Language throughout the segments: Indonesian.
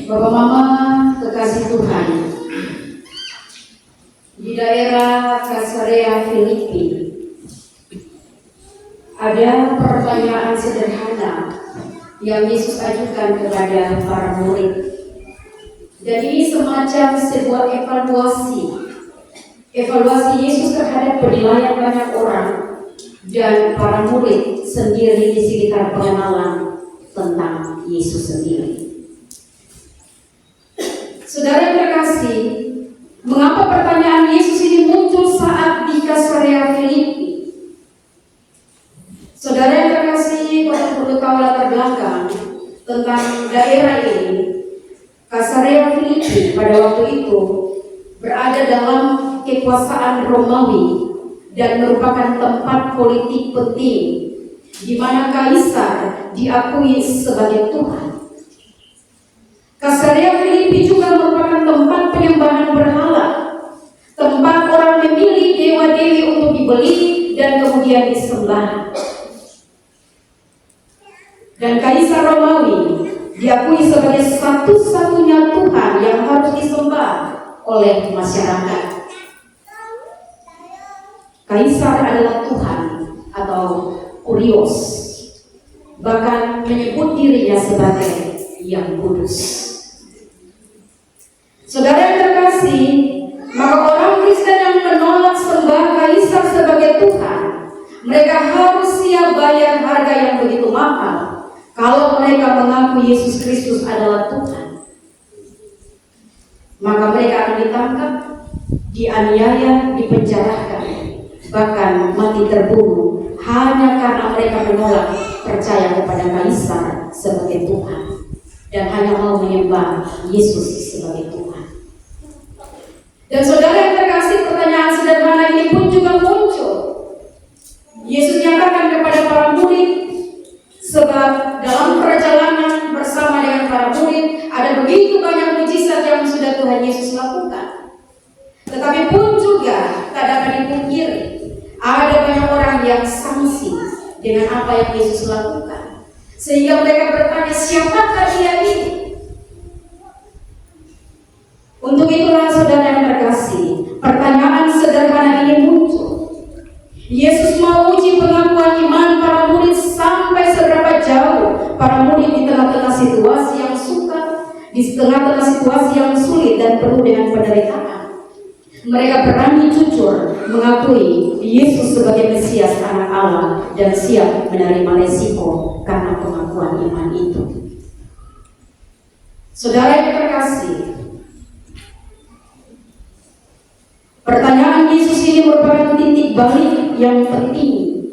Bapak Mama kekasih Tuhan, di daerah Caesarea Filipi ada pertanyaan sederhana yang Yesus ajukan kepada para murid. Dan ini semacam sebuah evaluasi Yesus terhadap penilaian banyak orang dan para murid sendiri di sekitar pengenalan tentang Yesus sendiri. Saudara yang terkasih, mengapa pertanyaan Yesus ini muncul saat di Caesarea Filipi? Saudara yang terkasih, kita perlu tahu latar belakang tentang daerah ini. Caesarea Filipi pada waktu itu berada dalam kekuasaan Romawi dan merupakan tempat politik penting di mana Kaisar diakui sebagai Tuhan. Caesarea Filipi juga merupakan tempat penyembahan berhala, tempat orang memilih dewa-dewi untuk dibeli dan kemudian disembah. Dan Kaisar Romawi diakui sebagai satu-satunya Tuhan yang harus disembah oleh masyarakat. Kaisar adalah Tuhan atau Kurios, bahkan menyebut dirinya sebagai yang kudus. Saudara yang terkasih, maka orang Kristen yang menolak sembah Kaisar sebagai Tuhan, mereka harus siap bayar harga yang begitu mahal kalau mereka mengaku Yesus Kristus adalah Tuhan. Maka mereka akan ditangkap, dianiaya, dipenjarakan, bahkan mati terbunuh hanya karena mereka menolak percaya kepada Kaisar sebagai Tuhan dan hanya mau menyembah Yesus sebagai Tuhan. Dan saudara yang terkasih, pertanyaan sederhana ini pun juga muncul. Yesus nyatakan kepada para murid, sebab dalam perjalanan bersama dengan para murid ada begitu banyak mujizat yang sudah Tuhan Yesus lakukan. Tetapi pun juga tak dapat dipungkiri, ada banyak orang yang sangsi dengan apa yang Yesus lakukan, sehingga mereka bertanya, siapakah dia ini? Untuk itulah saudara yang terkasih, pertanyaan sederhana ini muncul. Yesus mau uji pengakuan iman para murid sampai seberapa jauh para murid di tengah-tengah situasi yang sukar, di tengah-tengah situasi yang sulit dan penuh dengan penderitaan. Mereka berani jujur mengakui Yesus sebagai Mesias anak Allah dan siap menerima resiko karena pengakuan iman itu. Saudara yang terkasih, pertanyaan Yesus ini merupakan titik balik yang penting,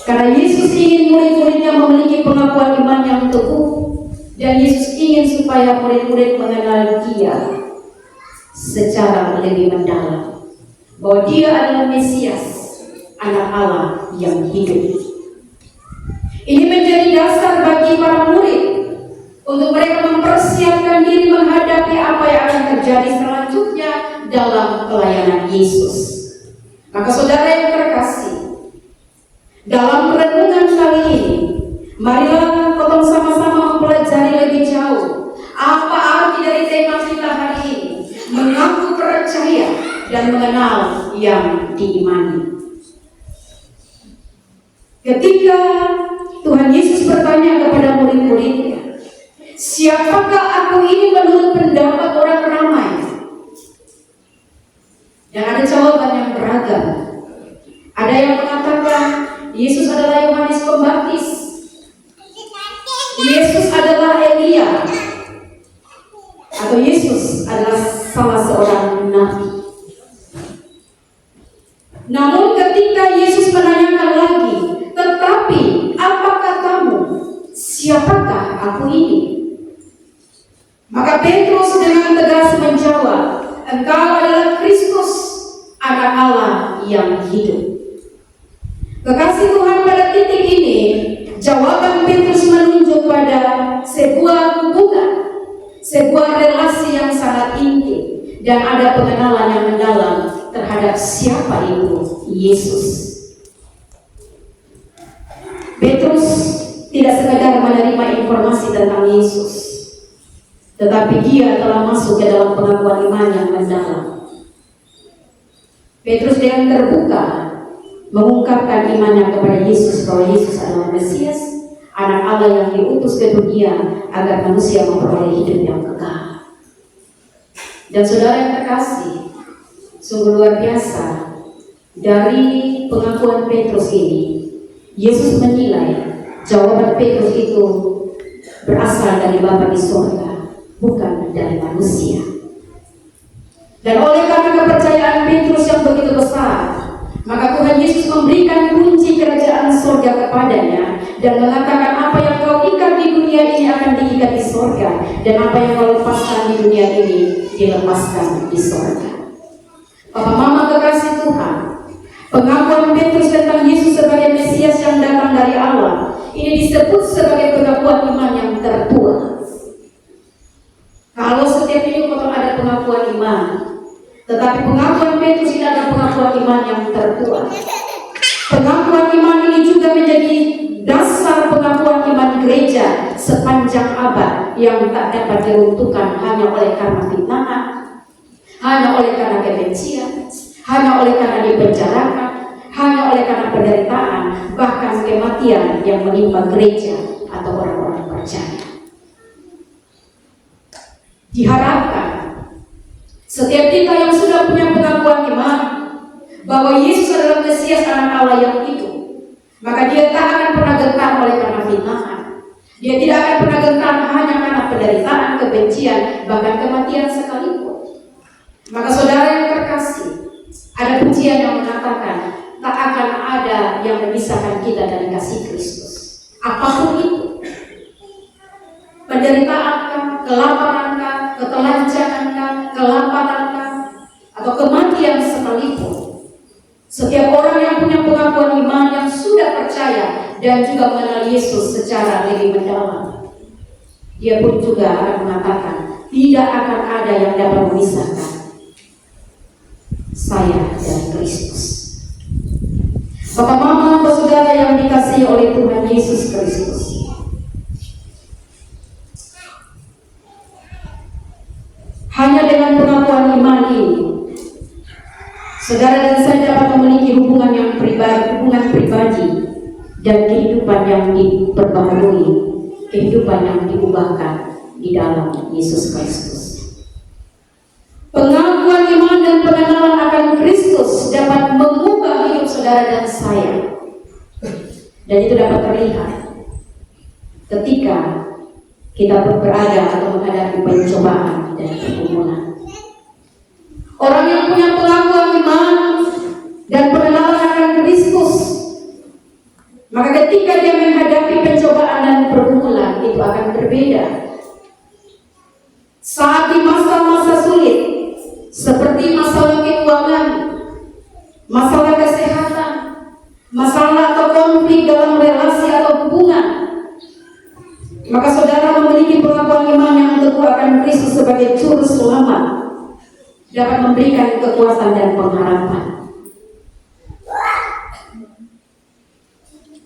karena Yesus ingin murid-muridnya memiliki pengakuan iman yang teguh, dan Yesus ingin supaya murid-murid mengenal Dia secara lebih mendalam, bahwa Dia adalah Mesias, anak Allah yang hidup. Ini menjadi dasar bagi para murid untuk mereka mempersiapkan diri menghadapi apa yang akan terjadi selanjutnya dalam pelayanan Yesus. Maka saudara yang terkasih, dalam renungan kali ini, marilah kita sama-sama mempelajari lebih jauh apa arti dari tema kita hari ini, mengaku percaya dan mengenal yang diimani. Ketika Tuhan Yesus bertanya kepada murid-muridnya, siapakah aku ini menurut pendapat orang ramai? Dan ada jawaban yang beragam. Ada yang mengatakan Yesus adalah Yohanes Pembaptis, Yesus adalah Elia, atau Yesus adalah salah seorang nabi. Namun ketika Yesus menanyakan lagi, tetapi apakah kamu? Siapakah aku ini? Maka Petrus dengan tegas menjawab, engkau adalah Kristus, anak Allah yang hidup. Kekasih Tuhan, pada titik ini jawaban Petrus menunjuk pada sebuah hubungan, sebuah relasi yang sangat intim, dan ada pengenalan yang mendalam terhadap siapa itu Yesus. Petrus tidak sekedar menerima informasi tentang Yesus, tetapi dia telah masuk ke dalam pengakuan iman yang mendalam. Petrus dengan terbuka mengungkapkan imannya kepada Yesus bahwa Yesus adalah Mesias, Anak Allah yang diutus ke dunia agar manusia memperoleh hidup yang kekal. Dan saudara yang terkasih, sungguh luar biasa. Dari pengakuan Petrus ini, Yesus menilai jawaban Petrus itu berasal dari Bapa di surga, bukan dari manusia. Dan oleh karena kepercayaan Petrus yang begitu besar, maka Tuhan Yesus memberikan kunci kerajaan surga kepadanya dan mengatakan, apa yang kau ikat di dunia ini akan diikat di surga, dan apa yang kau lepaskan di dunia ini dilepaskan di surga. Bapak Mama kekasih Tuhan, pengakuan Petrus tentang Yesus sebagai Mesias yang datang dari Allah ini disebut sebagai pengakuan iman yang tertua. Kalau setiap minggu potong ada pengakuan iman, tetapi pengakuan Petrus ini adalah pengakuan iman yang tertua. Pengakuan iman ini juga menjadi dasar pengakuan iman gereja sepanjang abad yang tak dapat diruntuhkan hanya oleh karena fitnah, hanya oleh karena kebencian, hanya oleh karena dipenjarakan, hanya oleh karena penderitaan, bahkan kematian yang menimpa gereja atau orang-orang percaya. Diharapkan setiap kita yang sudah punya pengakuan iman bahwa Yesus adalah Mesias Anak Allah yang itu, maka dia tak akan pernah gentar oleh karena fitnahan. Dia tidak akan pernah gentar hanya karena penderitaan, kebencian, bahkan kematian sekalipun. Maka saudara yang terkasih, ada pujian yang mengatakan tak akan ada yang memisahkan kita dari kasih Kristus. Apapun itu, penderitaankan, kelaparankah, ketelanjangankah, kelaparankah, atau kematian sekalipun, setiap orang yang punya pengakuan iman yang sudah percaya dan juga mengenal Yesus secara lebih mendalam, dia pun juga akan mengatakan tidak akan ada yang dapat memisahkan saya dan Kristus. Bapak Mama, saudara yang dikasihi oleh Tuhan Yesus Kristus, hanya dengan pengakuan iman ini, saudara dan saya dapat memiliki hubungan pribadi dan kehidupan yang diperbaharui, kehidupan yang diubahkan di dalam Yesus Kristus. Pengakuan iman dan pengenalan akan Kristus dapat mengubah hidup saudara dan saya, dan itu dapat terlihat ketika kita berada atau menghadapi pencobaan dan pergumulan. Orang yang punya pengakuan iman dan pengenalan akan Kristus, maka ketika dia menghadapi pencobaan dan pergumulan, itu akan berbeda. Saat di masa-masa sulit, seperti masalah keuangan, masalah kesehatan, masalah atau konflik dalam relasi atau hubungan, maka saudara memiliki pengakuan iman yang teguh akan Kristus sebagai juru selamat, dapat memberikan kekuatan dan pengharapan.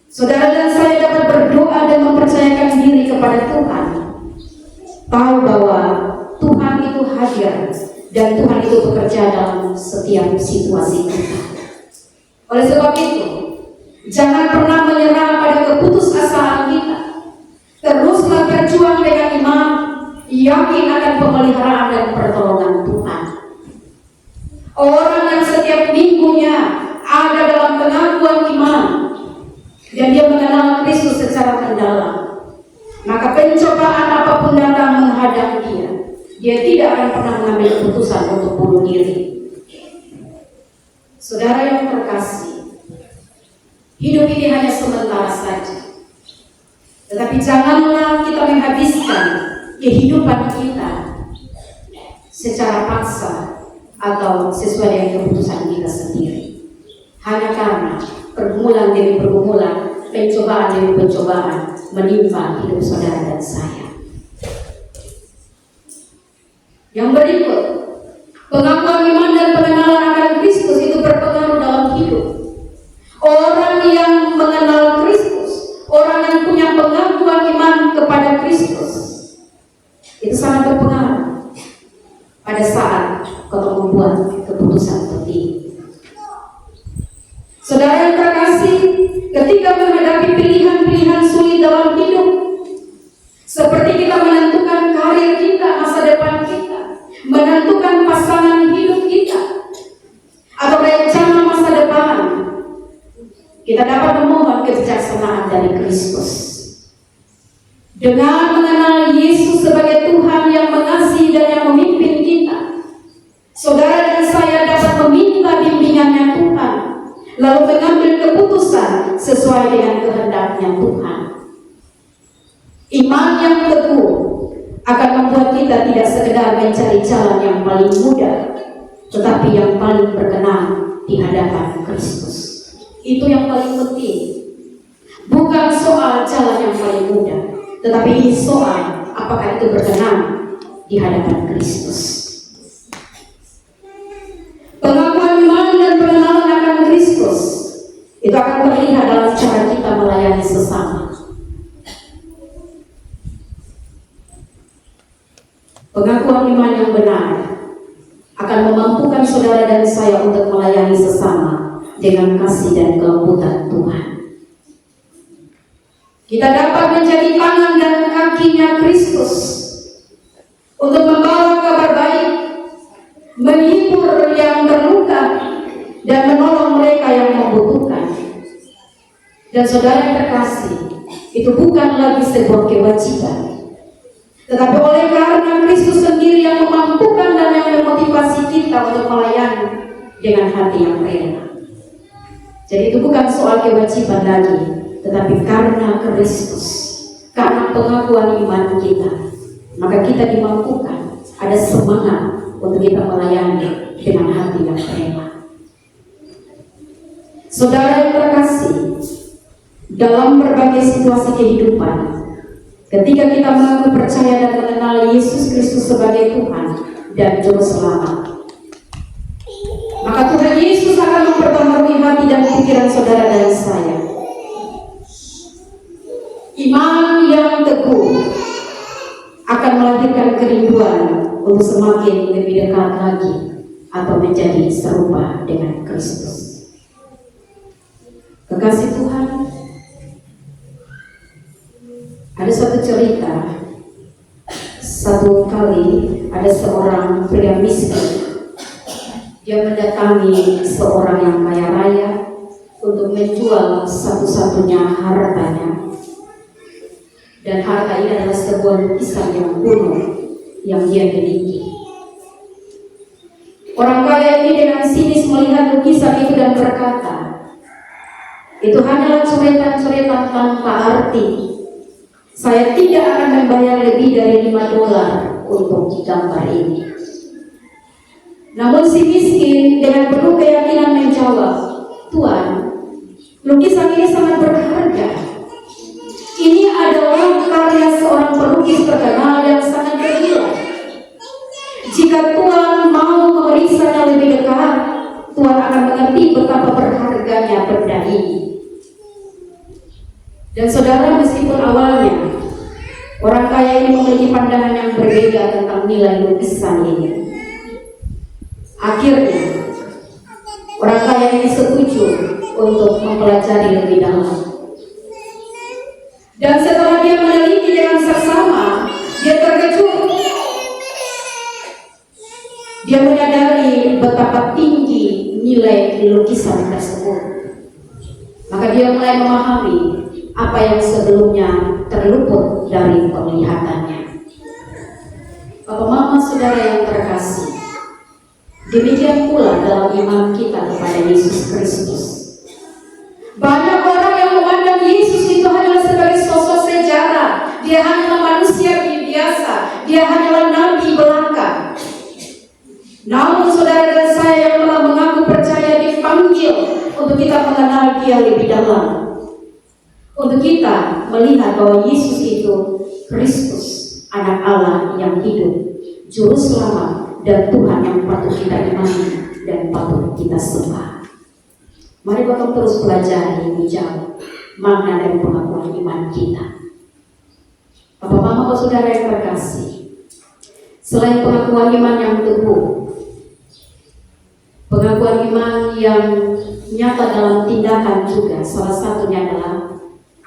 Saudara dan saya dapat berdoa dan mempercayakan diri kepada Tuhan, tahu bahwa Tuhan itu hadir dan Tuhan itu bekerja dalam setiap situasi kita. Oleh sebab itu, jangan pernah menyerah pada keputusasaan kita. Teruslah berjuang dengan iman, yakin akan pemeliharaan dan pertolongan Tuhan. Orang yang setiap minggunya ada dalam pengakuan iman dan dia mengenal Kristus secara mendalam, maka pencobaan apapun datang menghadap dia tidak akan pernah mengambil keputusan untuk bunuh diri. Saudara yang terkasih, hidup ini hanya sementara saja. Tetapi janganlah kita menghabiskan kehidupan kita secara paksa atau sesuai dengan keputusan kita sendiri, hanya karena pergumulan demi pergumulan, pencobaan demi pencobaan menimpa hidup saudara dan saya. Yang berikut, pengakuan iman dan pengenalan akan Kristus itu berpengaruh dalam hidup. Orang yang mengenal Kristus, orang yang punya pengakuan iman kepada Kristus, itu sangat berpengaruh ada saat kau membuat keputusan penting. Saudara yang terkasih, ketika menghadapi pilihan-pilihan sulit dalam hidup, seperti kita menentukan karir kita, masa depan kita, menentukan pasangan hidup kita, atau rencana masa depan, kita dapat memohon kebijaksanaan dari Kristus. Dengan mengenal Yesus sebagai Tuhan yang mengasihi dan yang memimpin kita, saudara dan saya dapat meminta bimbingannya Tuhan, lalu mengambil keputusan sesuai dengan kehendaknya Tuhan. Iman yang teguh akan membuat kita tidak sekedar mencari jalan yang paling mudah, tetapi yang paling berkenan di hadapan Kristus. Itu yang paling penting. Bukan soal jalan yang paling mudah, tetapi ini soal apakah itu berkenan di hadapan Kristus. Pengakuan iman dan pengenalan akan Kristus itu akan terlihat dalam cara kita melayani sesama. Pengakuan iman yang benar akan memampukan saudara dan saya untuk melayani sesama dengan kasih dan kelembutan Tuhan. Kita dapat menjadi tangan dan kakinya Kristus untuk membawa kabar baik, menghibur yang terluka, dan menolong mereka yang membutuhkan. Dan saudara yang terkasih, itu bukan lagi sebuah kewajiban, tetapi oleh karena Kristus sendiri yang memampukan dan yang memotivasi kita untuk melayani dengan hati yang rela. Jadi itu bukan soal kewajiban lagi, tetapi karena Kristus, karena pengakuan iman kita, maka kita dimampukan, ada semangat untuk kita melayani dengan hati yang rela. Saudara yang terkasih, dalam berbagai situasi kehidupan, ketika kita mengaku percaya dan mengenal Yesus Kristus sebagai Tuhan dan Juru Selamat, maka Tuhan Yesus akan memperbaharui hati dan pikiran saudara dan saya. Iman yang teguh akan melahirkan kerinduan untuk semakin lebih dekat lagi atau menjadi serupa dengan Kristus. Kekasih Tuhan, ada suatu cerita. Satu kali ada seorang pria miskin. Dia mendatangi seorang yang kaya raya untuk menjual satu-satunya hartanya. Dan harta ini adalah sebuah lukisan yang kuno yang dia miliki. Orang kaya ini dengan sinis melihat lukisan itu dan berkata, itu hanyalah coretan-coretan tanpa arti. Saya tidak akan membayar lebih dari $5 untuk gambar ini. Namun si miskin dengan penuh keyakinan menjawab, Tuan, lukisan ini sangat berharga. Ini adalah karya seorang pelukis terkenal yang sangat gila. Jika Tuan mau memeriksanya lebih dekat, Tuan akan mengerti betapa berharganya benda ini. Dan saudara, meskipun awalnya orang kaya ini memiliki pandangan yang berbeda tentang nilai lukisan ini, akhirnya orang kaya ini setuju untuk mempelajari lebih dalam. Dan setelah dia meneliti dengan seksama, dia terkejut. Dia menyadari betapa tinggi nilai lukisan tersebut. Maka dia mulai memahami apa yang sebelumnya terluput dari penglihatannya. Bapak Mama saudara yang terkasih, demikian pula dalam iman kita kepada Yesus Kristus. Banyak orang yang memandang Yesus itu hanyalah sebagai sosok sejarah. Dia hanyalah manusia biasa. Dia hanyalah nabi belaka. Namun saudara dan saya yang telah mengaku percaya dipanggil untuk kita mengenal Dia lebih dalam, untuk kita melihat bahwa Yesus itu Kristus, Anak Allah yang hidup, Juru Selamat dan Tuhan yang patut kita imani dan patut kita sembah. Mari Bapak terus pelajari lebih jauh makna dari pengakuan iman kita. Bapak Mama, Bapak Saudara yang terkasih, Selain pengakuan iman yang teguh, pengakuan iman yang nyata dalam tindakan juga salah satunya adalah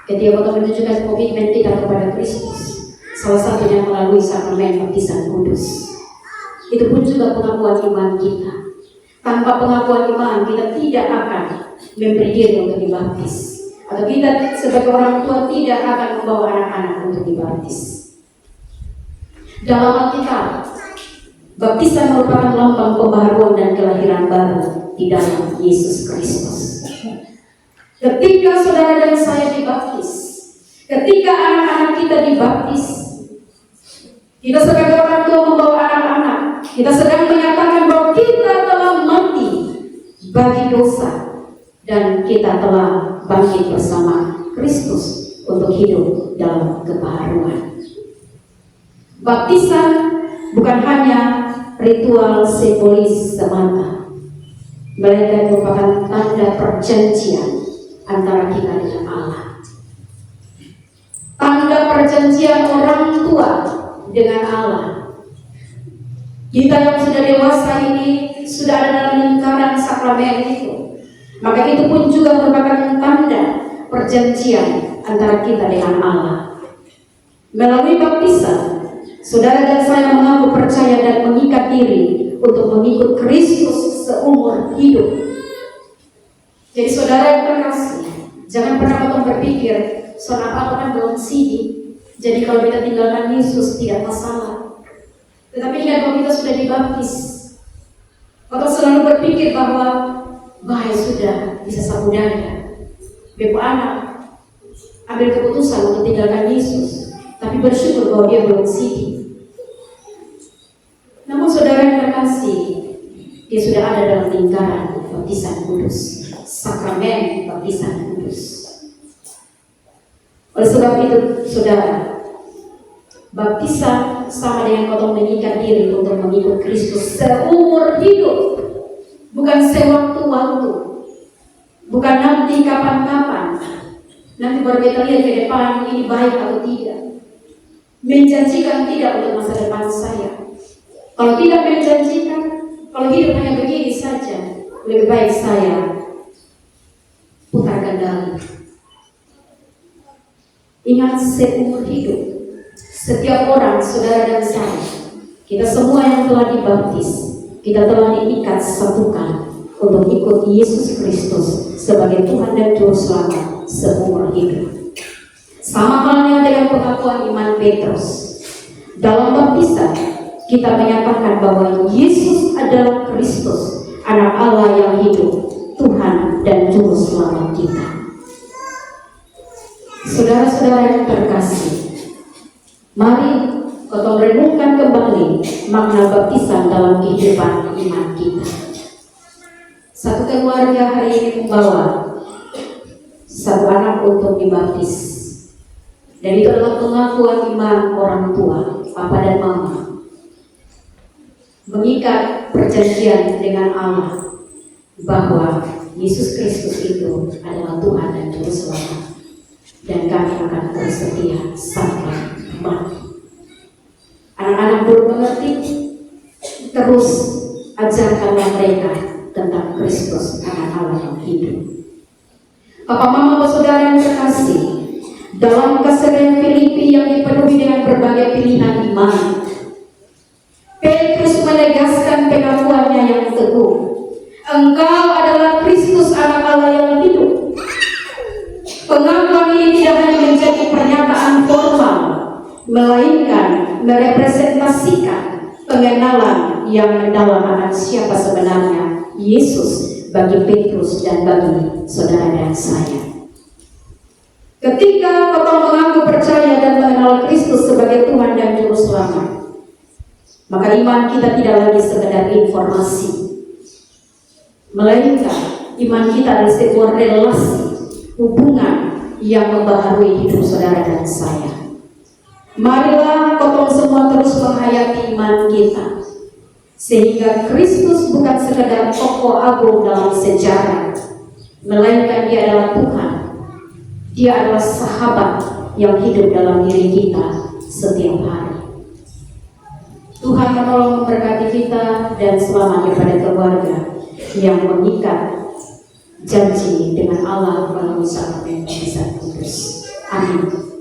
ketika kita menunjukkan komitmen kita kepada Kristus, salah satunya melalui sakramen baptisan kudus. Itu pun juga pengakuan iman kita. Tanpa pengakuan iman kita tidak akan memberi diri untuk dibaptis, atau kita sebagai orang tua tidak akan membawa anak-anak untuk dibaptis. Dalam Alkitab, baptisan merupakan lambang pembaharuan dan kelahiran baru di dalam Yesus Kristus. Ketika saudara dan saya dibaptis, ketika anak-anak kita dibaptis, kita sebagai orang tua membawa anak-anak, kita sedang menyatakan bahwa kita telah mati bagi dosa dan kita telah bangkit bersama Kristus untuk hidup dalam kebaharuan. Baptisan bukan hanya ritual simbolis semata, melainkan merupakan tanda perjanjian antara kita dengan Allah. Tanda perjanjian orang tua dengan Allah. Kita yang sudah dewasa ini sudah ada dalam lingkaran sakramen itu, maka itu pun juga merupakan tanda perjanjian antara kita dengan Allah. Melalui baptisan, saudara dan saya mengaku percaya dan mengikat diri untuk mengikut Kristus seumur hidup. Jadi saudara yang terkasih, jangan pernah potong berpikir, soal apa kan belum sidi, jadi kalau kita tinggalkan Yesus tidak masalah. Tetapi ingat bahwa kita sudah dibaptis. Atau selalu berpikir bahwa bahaya sudah bisa sapu dada. Bepo anak ambil keputusan untuk tinggalkan Yesus, tapi bersyukur bahwa dia belum sidi. Namun saudara yang terkasih, dia sudah ada dalam lingkaran baptisan kudus, sakramen baptisan kudus. Oleh sebab itu, saudara, baptisan sama dengan potong mengikat diri untuk mengikut Kristus seumur hidup, bukan sewaktu-waktu, bukan nanti kapan-kapan, nanti baru kita lihat ke depan ini baik atau tidak. Menjanjikan tidak untuk masa depan saya. Kalau tidak menjanjikan, kalau hidup hanya begini saja, lebih baik saya putar kendali. Ingat, seumur hidup, setiap orang, saudara dan saya, kita semua yang telah dibaptis, kita telah diikat satukan untuk ikut Yesus Kristus sebagai Tuhan dan Juru Selamat seumur hidup. Sama halnya dengan pengakuan iman Petrus. Dalam baptisan, kita menyatakan bahwa Yesus adalah Kristus, Anak Allah yang hidup, Tuhan dan Juru Selamat kita. Saudara-saudara yang terkasih, mari kita renungkan kembali makna baptisan dalam kehidupan iman kita. Satu keluarga hari ini membawa satu anak untuk dibaptis, dan itu adalah pengakuan iman orang tua, papa dan mama, mengikat perjanjian dengan Allah bahwa Yesus Kristus itu adalah Tuhan dan Juru Selamat, dan kami akan terus setia sampai mati. Anak-anak belum mengerti, terus ajarkanlah mereka tentang Kristus, Anak Allah yang hidup. Papa, mama, saudara yang terkasih, dalam keseharian Filipi yang dipenuhi dengan berbagai pilihan iman, Petrus menegaskan pengakuannya yang teguh. Engkau adalah Kristus, Anak Allah yang hidup. Pengakuan ini tidak hanya menjadi pernyataan formal, melainkan merepresentasikan pengenalan yang mendalam akan siapa sebenarnya Yesus bagi Petrus dan bagi saudara dan saya. Ketika kita mengaku percaya dan mengenal Kristus sebagai Tuhan dan Juru Selamat, maka iman kita tidak lagi sekedar informasi, melainkan iman kita adalah sebuah relasi, hubungan yang membaharui hidup saudara dan saya. Marilah kita semua terus menghayati iman kita, sehingga Kristus bukan sekedar tokoh agung dalam sejarah, melainkan Dia adalah Tuhan. Dia adalah sahabat yang hidup dalam diri kita setiap hari. Tuhan menolong memberkati kita dan selamat kepada keluarga yang mengikat janji dengan Allah melalui Sang Maha Kudus. Amin.